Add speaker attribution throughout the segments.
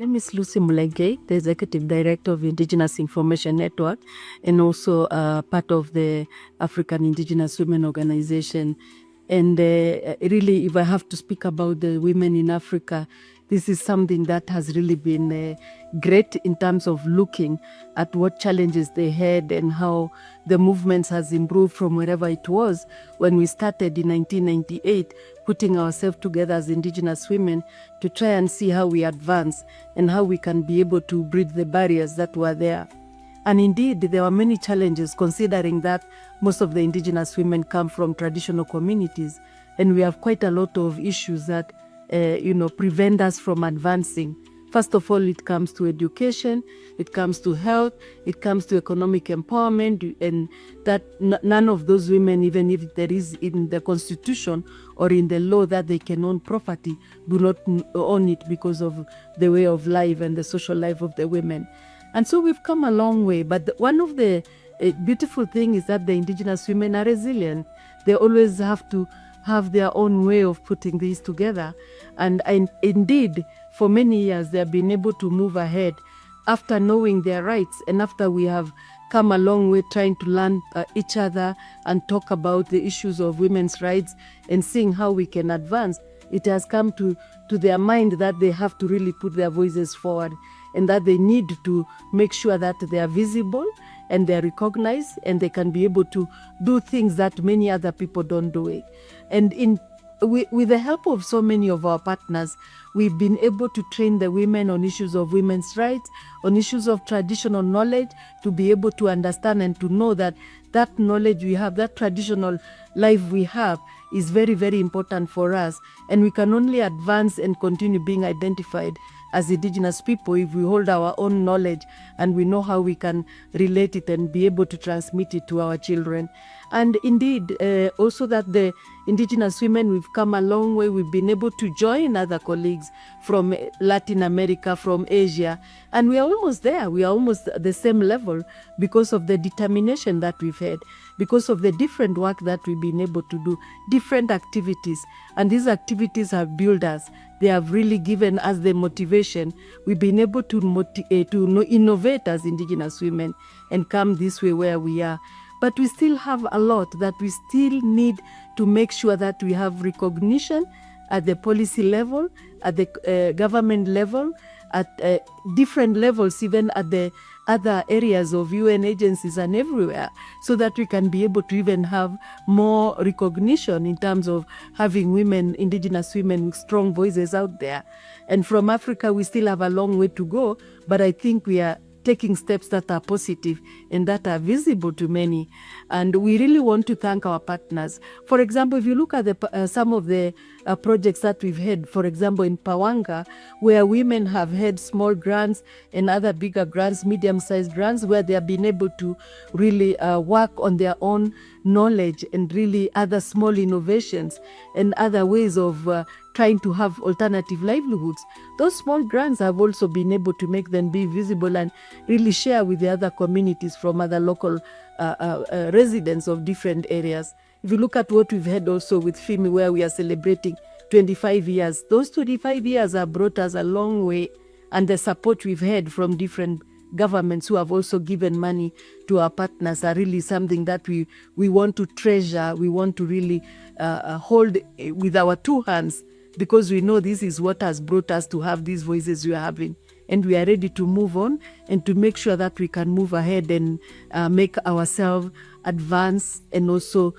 Speaker 1: name is Lucy Mulenkei, the Executive Director of Indigenous Information Network, and also part of the African Indigenous Women Organization. And really, if I have to speak about the women in Africa, this is something that has really been great in terms of looking at what challenges they had and how the movements has improved from wherever it was when we started in 1998, putting ourselves together as Indigenous women to try and see how we advance and how we can be able to bridge the barriers that were there. And indeed, there were many challenges, considering that most of the Indigenous women come from traditional communities, and we have quite a lot of issues that prevent us from advancing. First of all, it comes to education, it comes to health, it comes to economic empowerment, and that none of those women, even if there is in the constitution or in the law that they can own property, do not own it because of the way of life and the social life of the women. And so we've come a long way, but one of the beautiful things is that the Indigenous women are resilient. They always have to have their own way of putting these together. And indeed, for many years, they have been able to move ahead after knowing their rights and after we have come a long way trying to learn each other and talk about the issues of women's rights and seeing how we can advance. It has come to their mind that they have to really put their voices forward and that they need to make sure that they are visible and they are recognized and they can be able to do things that many other people don't do it. And with the help of so many of our partners, we've been able to train the women on issues of women's rights, on issues of traditional knowledge, to be able to understand and to know that that knowledge we have, that traditional life we have, is very, very important for us. And we can only advance and continue being identified as Indigenous people if we hold our own knowledge and we know how we can relate it and be able to transmit it to our children. And indeed, also that the Indigenous women, we've come a long way. We've been able to join other colleagues from Latin America, from Asia, and we are almost there. We are almost at the same level because of the determination that we've had, because of the different work that we've been able to do, different activities. And these activities have built us. They have really given us the motivation. We've been able to innovate as Indigenous women and come this way where we are. But we still have a lot that we still need to make sure that we have recognition at the policy level, at the government level, at different levels, even at the other areas of UN agencies and everywhere, so that we can be able to even have more recognition in terms of having women, Indigenous women with strong voices out there. And from Africa, we still have a long way to go, but I think we are taking steps that are positive and that are visible to many. And we really want to thank our partners. For example, if you look at some of the projects that we've had, for example, in Pawanka, where women have had small grants and other bigger grants, medium-sized grants, where they have been able to really work on their own knowledge and really other small innovations and other ways of trying to have alternative livelihoods. Those small grants have also been able to make them be visible and really share with the other communities from other local residents of different areas. If you look at what we've had also with FIMI, where we are celebrating 25 years, those 25 years have brought us a long way, and the support we've had from different governments who have also given money to our partners are really something that we want to treasure. We want to really hold with our two hands, because we know this is what has brought us to have these voices we are having. And we are ready to move on and to make sure that we can move ahead and make ourselves advance and also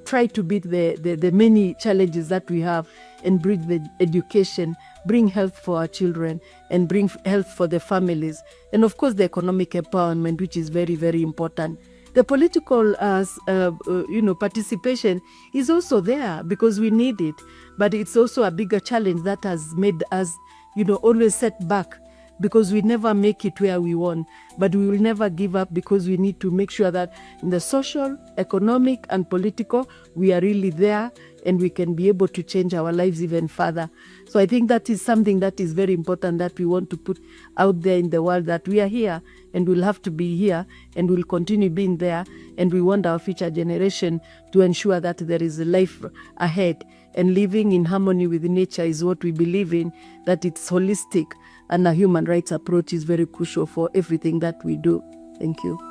Speaker 1: try to beat the many challenges that we have and bring the education, bring health for our children, and bring health for the families. And of course, the economic empowerment, which is very, very important. The political participation is also there because we need it, but it's also a bigger challenge that has made us always set back, because we never make it where we want, but we will never give up, because we need to make sure that in the social, economic, and political, we are really there and we can be able to change our lives even further. So I think that is something that is very important that we want to put out there in the world, that we are here and we'll have to be here and we'll continue being there, and we want our future generation to ensure that there is a life ahead. And living in harmony with nature is what we believe in, that it's holistic, and a human rights approach is very crucial for everything that we do. Thank you.